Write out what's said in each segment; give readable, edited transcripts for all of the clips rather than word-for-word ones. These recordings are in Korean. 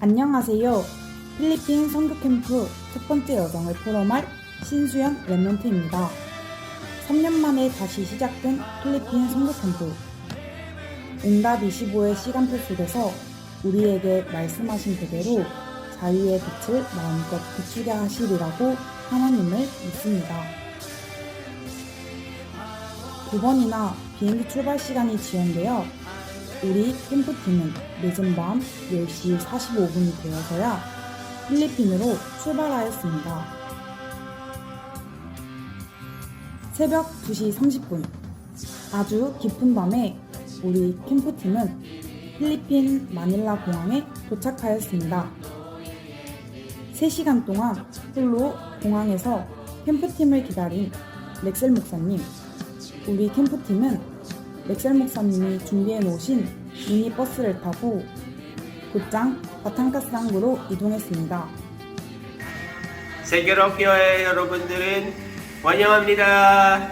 안녕하세요. 필리핀 선교 캠프 첫 번째 여정을 포럼할 신수연 랩런트입니다. 3년 만에 다시 시작된 필리핀 선교 캠프. 응답 25의 시간표 속에서 우리에게 말씀하신 그대로 자유의 빛을 마음껏 비추게 하시리라고 하나님을 믿습니다. 2번이나 비행기 출발 시간이 지연되어 우리 캠프팀은 늦은 밤 10시 45분이 되어서야 필리핀으로 출발하였습니다. 새벽 2시 30분, 아주 깊은 밤에 우리 캠프팀은 필리핀 마닐라 공항에 도착하였습니다. 3시간 동안 홀로 공항에서 캠프팀을 기다린 렉셀 목사님, 우리 캠프팀은 렉셀 목사님이 준비해 놓으신 미니버스를 타고 곧장 바탕가스 항구로 이동했습니다. 세계로교회 여러분들은 환영합니다.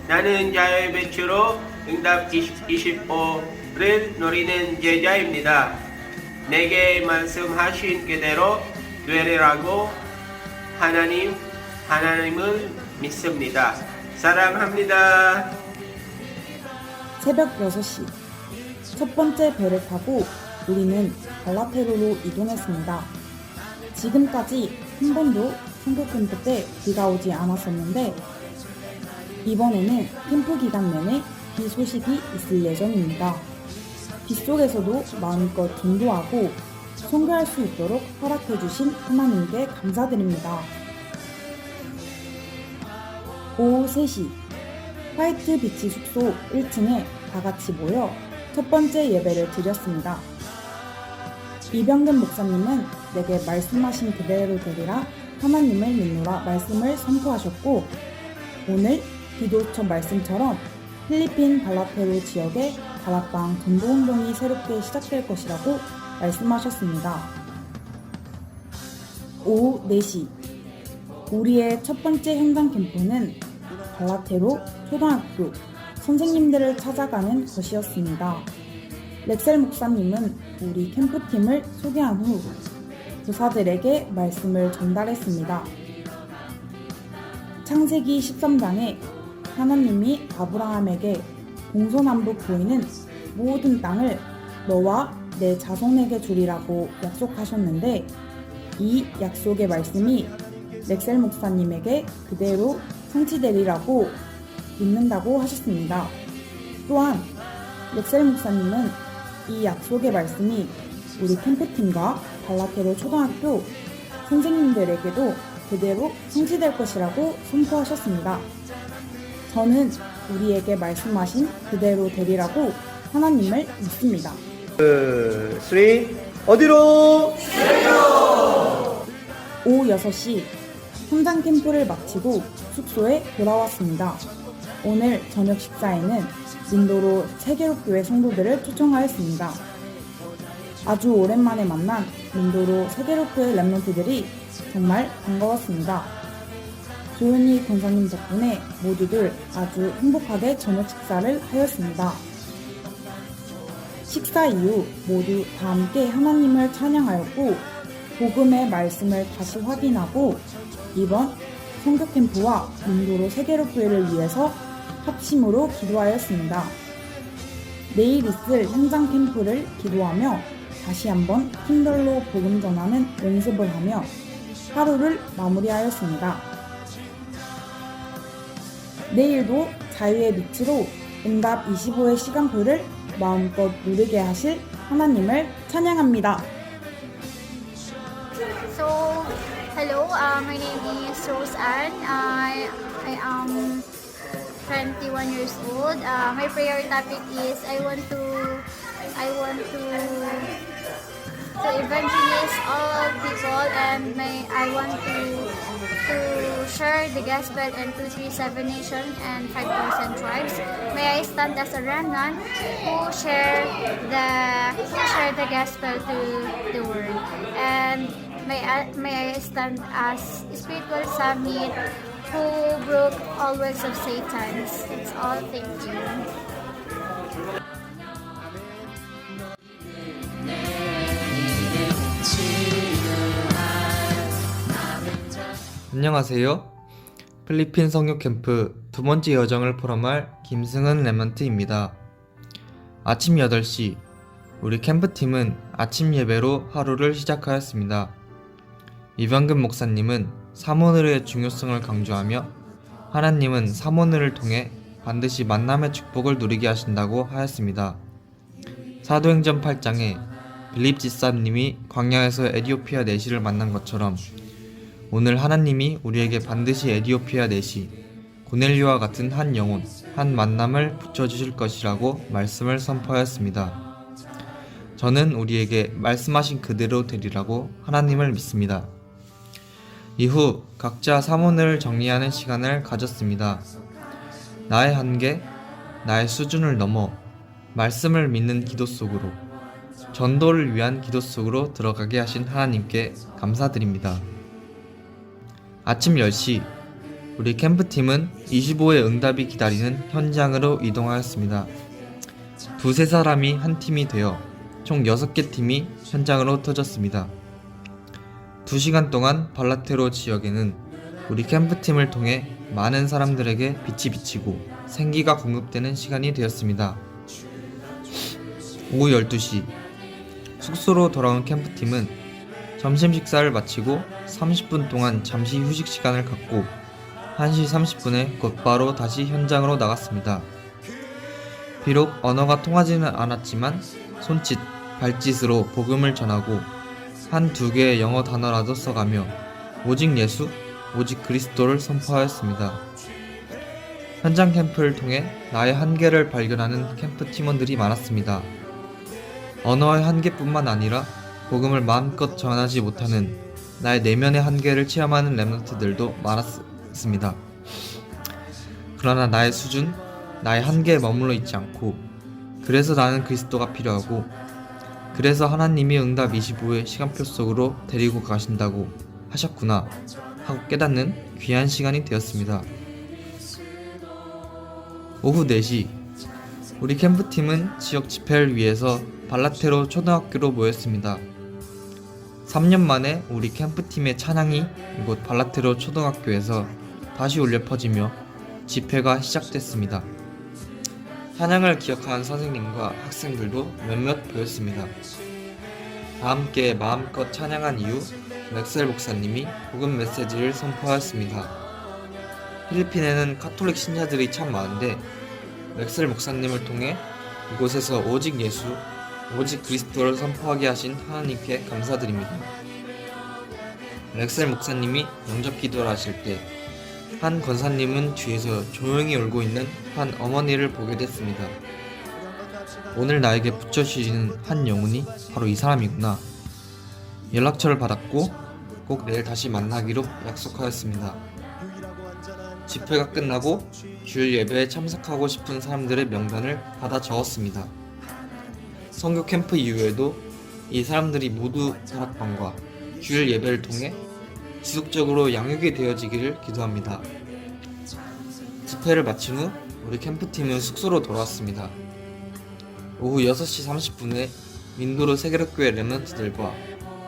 나는 자유의 빛으로 응답 25를 노리는 제자입니다. 내게 말씀하신 그대로 되리라고 하나님을 믿습니다. 사랑합니다. 새벽 6시, 첫 번째 배를 타고 우리는 발라테로로 이동했습니다. 지금까지 한 번도 선교 캠프 때 비가 오지 않았었는데 이번에는 캠프 기간 내내 비 소식이 있을 예정입니다. 비 속에서도 마음껏 전도하고 선교할 수 있도록 허락해주신 하나님께 감사드립니다. 오후 3시, 화이트 비치 숙소 1층에 다 같이 모여 첫 번째 예배를 드렸습니다. 이병근 목사님은 내게 말씀하신 그대로 되리라 하나님을 믿노라 말씀을 선포하셨고, 오늘 기도처 말씀처럼 필리핀 발라테로 지역의 다락방 전도운동이 새롭게 시작될 것이라고 말씀하셨습니다. 오후 4시, 우리의 첫 번째 현장 캠프는 발라테로 초등학교 선생님들을 찾아가는 것이었습니다. 렉셀 목사님은 우리 캠프팀을 소개한 후 교사들에게 말씀을 전달했습니다. 창세기 13장에 하나님이 아브라함에게 동서남북 보이는 모든 땅을 너와 내 자손에게 주리라고 약속하셨는데, 이 약속의 말씀이 렉셀 목사님에게 그대로 성취되리라고 믿는다고 하셨습니다. 또한 렉셀 목사님은 이 약속의 말씀이 우리 캠프팀과 발라테로 초등학교 선생님들에게도 그대로 성취될 것이라고 선포하셨습니다. 저는 우리에게 말씀하신 그대로 되리라고 하나님을 믿습니다. 3 어디로? 오후 6시, 현장 캠프를 마치고 숙소에 돌아왔습니다. 오늘 저녁 식사에는 인도로 세계로교회 성도들을 초청하였습니다. 아주 오랜만에 만난 인도로 세계로교회 랩런트들이 정말 반가웠습니다. 조윤희 권사님 덕분에 모두들 아주 행복하게 저녁 식사를 하였습니다. 식사 이후 모두 다 함께 하나님을 찬양하였고, 복음의 말씀을 다시 확인하고 이번 선교 캠프와 인도로 세계로교회를 위해서 합심으로 기도하였습니다. 내일 있을 현장 캠프를 기도하며 다시 한번 팀별로 복음 전하는 연습을 하며 하루를 마무리하였습니다. 내일도 자유의 빛으로 응답 25의 시간표를 마음껏 누리게 하실 하나님을 찬양합니다. So, hello, my name is Rose Ann. I am 21 years old. My prayer topic is I want to evangelize all people, and I want to share the gospel in 237 nations and 5,000 tribes. May I stand as a remnant who share the gospel to the world, and may I stand as spiritual summit who broke all works of Satan. That's all. Thank you. 안녕하세요. 필리핀 성교 캠프 두 번째 여정을 포럼할 김승은 랩런트입니다. 아침 8시, 우리 캠프팀은 아침 예배로 하루를 시작하였습니다. 이병근 목사님은 사모늘의 중요성을 강조하며 하나님은 사모늘을 통해 반드시 만남의 축복을 누리게 하신다고 하였습니다. 사도행전 8장에 빌립 지사님이 광야에서 에디오피아 내시를 만난 것처럼 오늘 하나님이 우리에게 반드시 에디오피아 내시, 고넬료와 같은 한 영혼, 한 만남을 붙여주실 것이라고 말씀을 선포하였습니다. 저는 우리에게 말씀하신 그대로 되리라고 하나님을 믿습니다. 이후 각자 사모를 정리하는 시간을 가졌습니다. 나의 한계, 나의 수준을 넘어 말씀을 믿는 기도 속으로, 전도를 위한 기도 속으로 들어가게 하신 하나님께 감사드립니다. 아침 10시, 우리 캠프팀은 25의 응답이 기다리는 현장으로 이동하였습니다. 두세 사람이 한 팀이 되어 총 6개 팀이 현장으로 터졌습니다. 2시간 동안 발라테로 지역에는 우리 캠프팀을 통해 많은 사람들에게 빛이 비치고 생기가 공급되는 시간이 되었습니다. 오후 12시, 숙소로 돌아온 캠프팀은 점심 식사를 마치고 30분 동안 잠시 휴식 시간을 갖고 1시 30분에 곧바로 다시 현장으로 나갔습니다. 비록 언어가 통하지는 않았지만 손짓, 발짓으로 복음을 전하고 1-2개의 영어 단어라도 써가며 오직 예수, 오직 그리스도를 선포하였습니다. 현장 캠프를 통해 나의 한계를 발견하는 캠프 팀원들이 많았습니다. 언어의 한계뿐만 아니라 복음을 마음껏 전하지 못하는 나의 내면의 한계를 체험하는 랩런트들도 많았습니다. 그러나 나의 수준, 나의 한계에 머물러 있지 않고 그래서 나는 그리스도가 필요하고 그래서 하나님이 응답 25의 시간표 속으로 데리고 가신다고 하셨구나 하고 깨닫는 귀한 시간이 되었습니다. 오후 4시, 우리 캠프팀은 지역 집회를 위해서 발라테로 초등학교로 모였습니다. 3년 만에 우리 캠프팀의 찬양이 이곳 발라테로 초등학교에서 다시 울려 퍼지며 집회가 시작됐습니다. 찬양을 기억하는 선생님과 학생들도 몇몇 보였습니다. 다 함께 마음껏 찬양한 이후 맥셀 목사님이 복음 메시지를 선포하였습니다. 필리핀에는 카톨릭 신자들이 참 많은데 맥셀 목사님을 통해 이곳에서 오직 예수, 오직 그리스도를 선포하게 하신 하나님께 감사드립니다. 맥셀 목사님이 영접 기도를 하실 때 한 권사님은 뒤에서 조용히 울고 있는 한 어머니를 보게 됐습니다. 오늘 나에게 붙여주시는 한 영혼이 바로 이 사람이구나. 연락처를 받았고 꼭 내일 다시 만나기로 약속하였습니다. 집회가 끝나고 주일 예배에 참석하고 싶은 사람들의 명단을 받아 적었습니다. 선교 캠프 이후에도 이 사람들이 모두 다락방과 주일 예배를 통해 지속적으로 양육이 되어지기를 기도합니다. 집회를 마친 후 우리 캠프팀은 숙소로 돌아왔습니다. 오후 6시 30분에 민도르 세계력교회 랩런트들과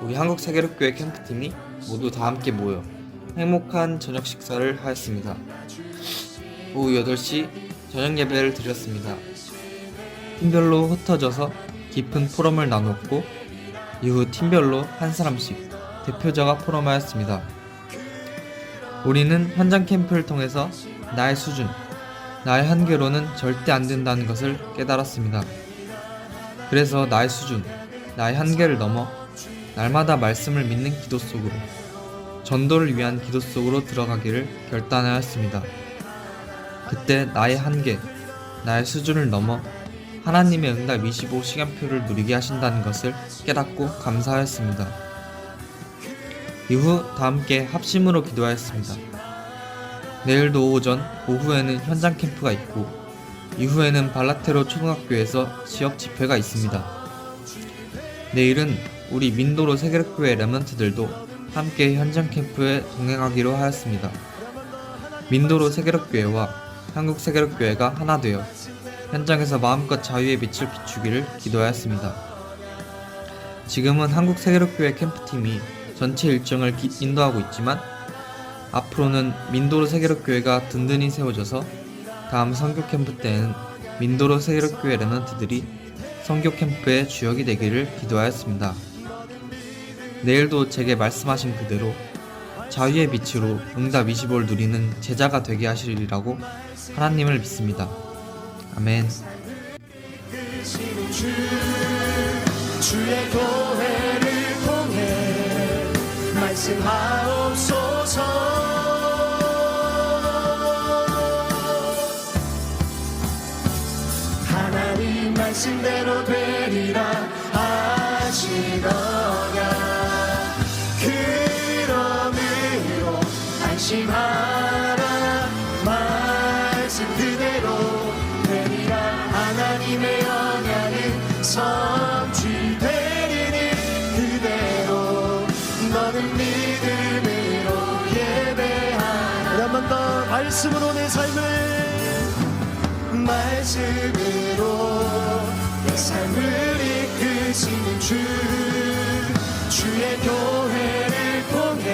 우리 한국 세계력교회 캠프팀이 모두 다 함께 모여 행복한 저녁 식사를 하였습니다. 오후 8시 저녁 예배를 드렸습니다. 팀별로 흩어져서 깊은 포럼을 나누었고 이후 팀별로 한 사람씩 대표자가 포럼하였습니다. 우리는 현장 캠프를 통해서 나의 수준, 나의 한계로는 절대 안 된다는 것을 깨달았습니다. 그래서 나의 수준, 나의 한계를 넘어 날마다 말씀을 믿는 기도 속으로, 전도를 위한 기도 속으로 들어가기를 결단하였습니다. 그때 나의 한계, 나의 수준을 넘어 하나님의 응답 25 시간표를 누리게 하신다는 것을 깨닫고 감사하였습니다. 이후 다 함께 합심으로 기도하였습니다. 내일도 오전, 오후에는 현장 캠프가 있고 이후에는 발라테로 초등학교에서 지역 집회가 있습니다. 내일은 우리 민도로 세계력교회 랩런트들도 함께 현장 캠프에 동행하기로 하였습니다. 민도로 세계력교회와 한국 세계력교회가 하나 되어 현장에서 마음껏 자유의 빛을 비추기를 기도하였습니다. 지금은 한국 세계력교회 캠프팀이 전체 일정을 인도하고 있지만 앞으로는 민도로 세계력교회가 든든히 세워져서 다음 선교 캠프 때에는 민도로 세계력교회 랩런트들이 선교 캠프의 주역이 되기를 기도하였습니다. 내일도 제게 말씀하신 그대로 자유의 빛으로 응답 25를 누리는 제자가 되게 하시리라고 하나님을 믿습니다. 아멘. 주의 교회를 통해 말씀하옵소서. 하나님 말씀대로 되리라 하시더냐. 그러므로 안심하라. 말씀 그대로 되리라. 하나님의 언약은 성취되리니 그대로 너는 믿음으로 예배하라. 한 번 더 말씀으로 내 삶을, 말씀으로 내 삶을 이끄시는 주의 교회를 통해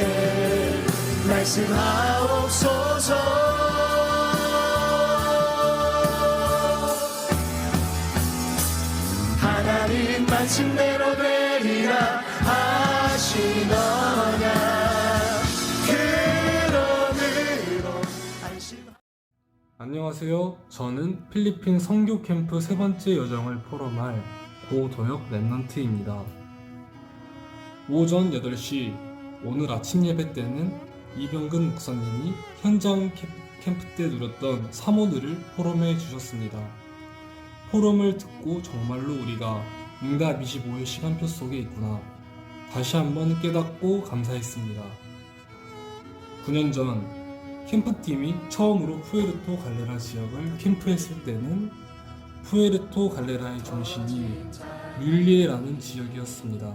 말씀하옵소서. 하나님 말씀대로 되리라 하시더냐. 그러므로 안심. 안녕하세요. 저는 필리핀 선교 캠프 세 번째 여정을 포럼할 고도혁 랩런트입니다. 오전 8시 오늘 아침 예배 때는 이병근 목사님이 현장 캠프 때 누렸던 사모들을 포럼해 주셨습니다. 포럼을 듣고 정말로 우리가 응답 25의 시간표 속에 있구나 다시 한번 깨닫고 감사했습니다. 9년 전 캠프팀이 처음으로 푸에르토 갈레라 지역을 캠프했을 때는 푸에르토 갈레라의 중심이 뮬리에라는 지역이었습니다.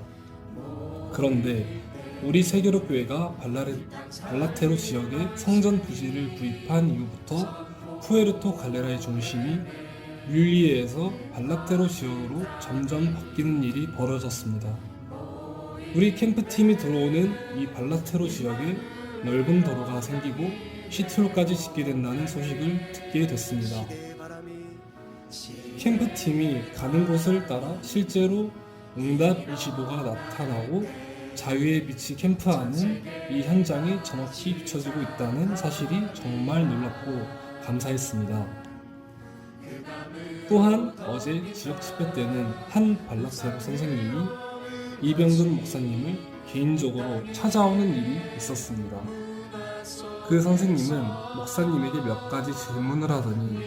그런데 우리 세계로교회가 발라테로 지역에 성전 부지를 구입한 이후부터 푸에르토 갈레라의 중심이 뮬리에에서 발라테로 지역으로 점점 바뀌는 일이 벌어졌습니다. 우리 캠프팀이 들어오는 이 발라테로 지역에 넓은 도로가 생기고 시티홀까지 짓게 된다는 소식을 듣게 됐습니다. 캠프팀이 가는 곳을 따라 실제로 응답 25가 나타나고 자유의 빛이 캠프하는 이 현장에 정확히 비춰지고 있다는 사실이 정말 놀랍고 감사했습니다. 또한 어제 지역 집회 때는 한 발라테로 선생님이 이병근 목사님을 개인적으로 찾아오는 일이 있었습니다. 그 선생님은 목사님에게 몇 가지 질문을 하더니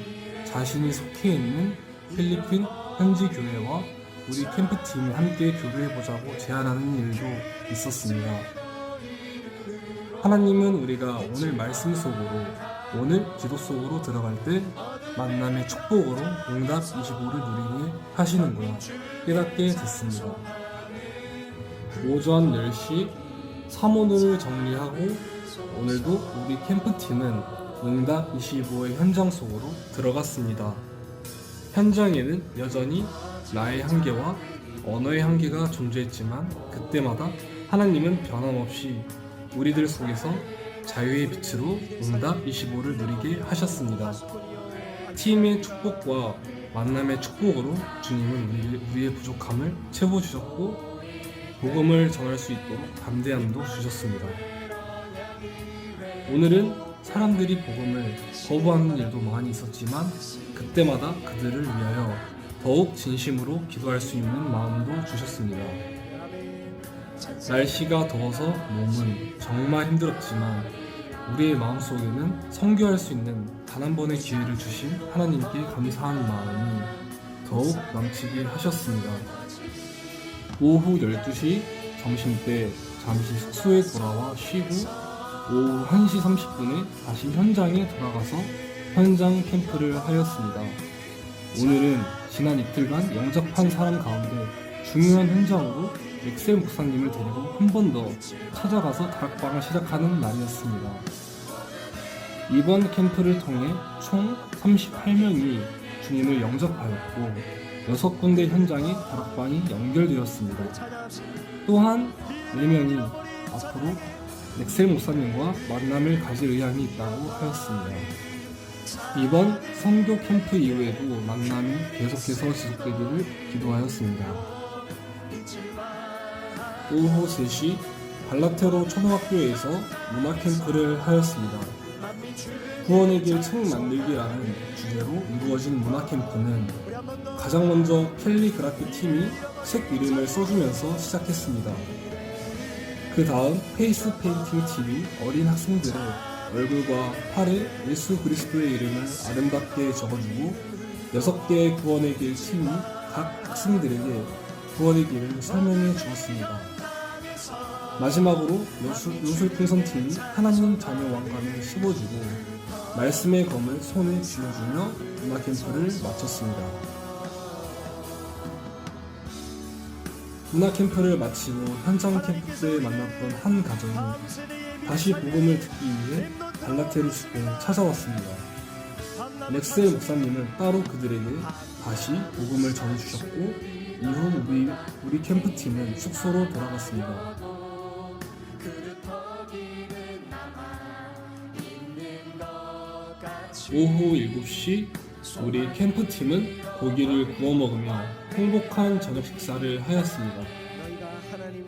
자신이 속해 있는 필리핀 현지 교회와 우리 캠프팀이 함께 교류해보자고 제안하는 일도 있었습니다. 하나님은 우리가 오늘 말씀 속으로, 오늘 기도 속으로 들어갈 때 만남의 축복으로 응답 25를 누리게 하시는구나 깨닫게 됐습니다. 오전 10시 사모들을 정리하고 오늘도 우리 캠프팀은 응답 25의 현장 속으로 들어갔습니다. 현장에는 여전히 나의 한계와 언어의 한계가 존재했지만 그때마다 하나님은 변함없이 우리들 속에서 자유의 빛으로 응답 25를 누리게 하셨습니다. 팀의 축복과 만남의 축복으로 주님은 우리의 부족함을 채워주셨고 복음을 전할 수 있도록 담대함도 주셨습니다. 오늘은 사람들이 복음을 거부하는 일도 많이 있었지만 그때마다 그들을 위하여 더욱 진심으로 기도할 수 있는 마음도 주셨습니다. 날씨가 더워서 몸은 정말 힘들었지만 우리의 마음속에는 선교할 수 있는 단 한 번의 기회를 주신 하나님께 감사한 마음이 더욱 넘치게 하셨습니다. 오후 12시 점심때 잠시 숙소에 돌아와 쉬고 오후 1시 30분에 다시 현장에 돌아가서 현장 캠프를 하였습니다. 오늘은 지난 이틀간 영접한 사람 가운데 중요한 현장으로 엑셀 목사님을 데리고 한 번 더 찾아가서 다락방을 시작하는 날이었습니다. 이번 캠프를 통해 총 38명이 주님을 영접하였고 6군데 현장에 다락방이 연결되었습니다. 또한 4명이 앞으로 넥셀 목사님과 만남을 가질 의향이 있다고 하였습니다. 이번 선교 캠프 이후에도 만남이 계속해서 지속되기를 기도하였습니다. 오후 3시 발라테로 초등학교에서 문화 캠프를 하였습니다. 구원의 길 책 만들기라는 주제로 이루어진 문화 캠프는 가장 먼저 켈리 그라피 팀이 책 이름을 써주면서 시작했습니다. 그 다음 페이스 페인팅 팀이 어린 학생들의 얼굴과 팔에 예수 그리스도의 이름을 아름답게 적어주고 6개의 구원의 길 팀이 각 학생들에게 구원의 길을 설명해 주었습니다. 마지막으로 요술풍선 팀이 하나님 자녀 왕관을 씹어주고 말씀의 검을 손에 쥐어주며 문화 캠프를 마쳤습니다. 문화 캠프를 마치고 현장 캠프 때 만났던 한 가정이 다시 복음을 듣기 위해 발라테르 숲에 찾아왔습니다. 넥셀 목사님은 따로 그들에게 다시 복음을 전해주셨고 이후 우리 캠프팀은 숙소로 돌아갔습니다. 오후 7시 우리 캠프팀은 고기를 구워 먹으며 행복한 저녁 식사를 하였습니다.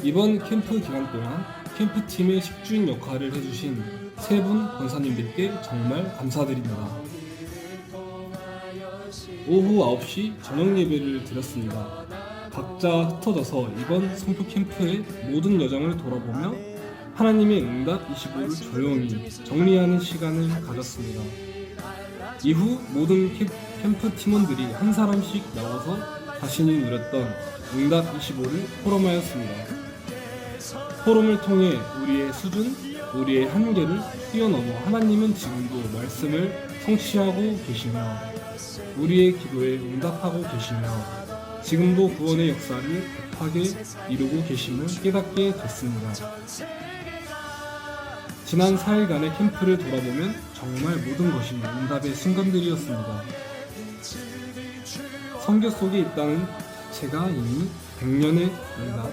이번 캠프 기간 동안 캠프팀의 식주인 역할을 해주신 3분 권사님들께 정말 감사드립니다. 오후 9시 저녁 예배를 드렸습니다. 각자 흩어져서 이번 성교 캠프의 모든 여정을 돌아보며 하나님의 응답 25를 조용히 정리하는 시간을 가졌습니다. 이후 모든 캠프 팀원들이 한 사람씩 나와서 자신이 누렸던 응답 25를 포럼하였습니다. 포럼을 통해 우리의 수준, 우리의 한계를 뛰어넘어 하나님은 지금도 말씀을 성취하고 계시며 우리의 기도에 응답하고 계시며 지금도 구원의 역사를 급하게 이루고 계심을 깨닫게 됐습니다. 지난 4일간의 캠프를 돌아보면 정말 모든 것이 응답의 순간들이었습니다. 성경 속에 있다는 제가 이미 100년의 응답,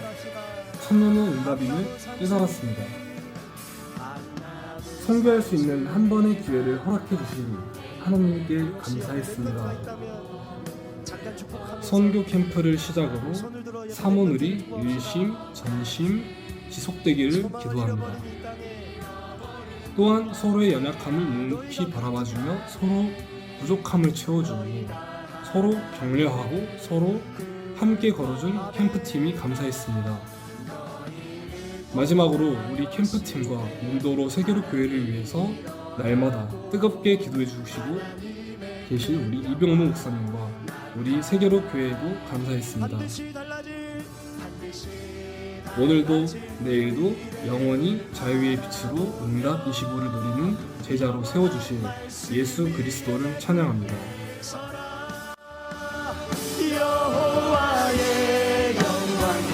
1000년의 응답임을 깨달았습니다. 선교할 수 있는 한 번의 기회를 허락해 주신 하나님께 감사했습니다. 선교 캠프를 시작으로 사모늘이 일심, 전심, 지속되기를 기도합니다. 또한 서로의 연약함을 묵묵히 바라봐주며 서로 부족함을 채워주고 서로 격려하고 서로 함께 걸어준 캠프팀이 감사했습니다. 마지막으로 우리 캠프팀과 문도로 세계로 교회를 위해서 날마다 뜨겁게 기도해 주시고 계신 우리 이병무 목사님과 우리 세계로 교회에도 감사했습니다. 오늘도 내일도 영원히 자유의 빛으로 응답 25를 누리는 제자로 세워주신 예수 그리스도를 찬양합니다. 여호와의 영광이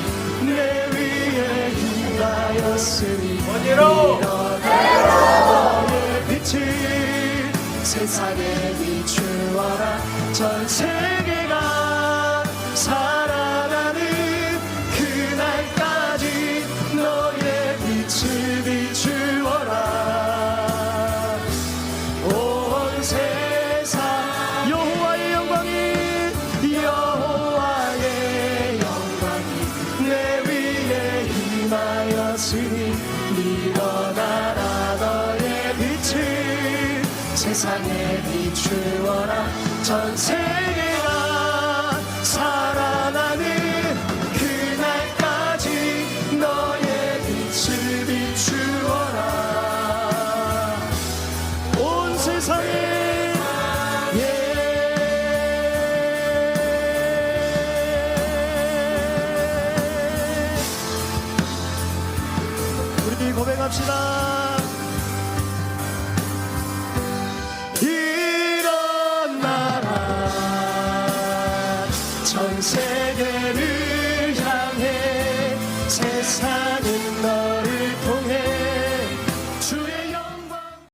내 위에 임하였으니 어디로? 너의 빛을 세상에 비추어라. 전 세계가 살아가는 그날까지 너의 빛을 비추어라. 온 세상 여호와의 영광이 내 위에 임하였으니 일어나라. 너의 빛을 세상에 비추어라. 전 세계가 살아나는 그날까지 너의 빛을 비추어라. 온 세상에 우리 고백합시다.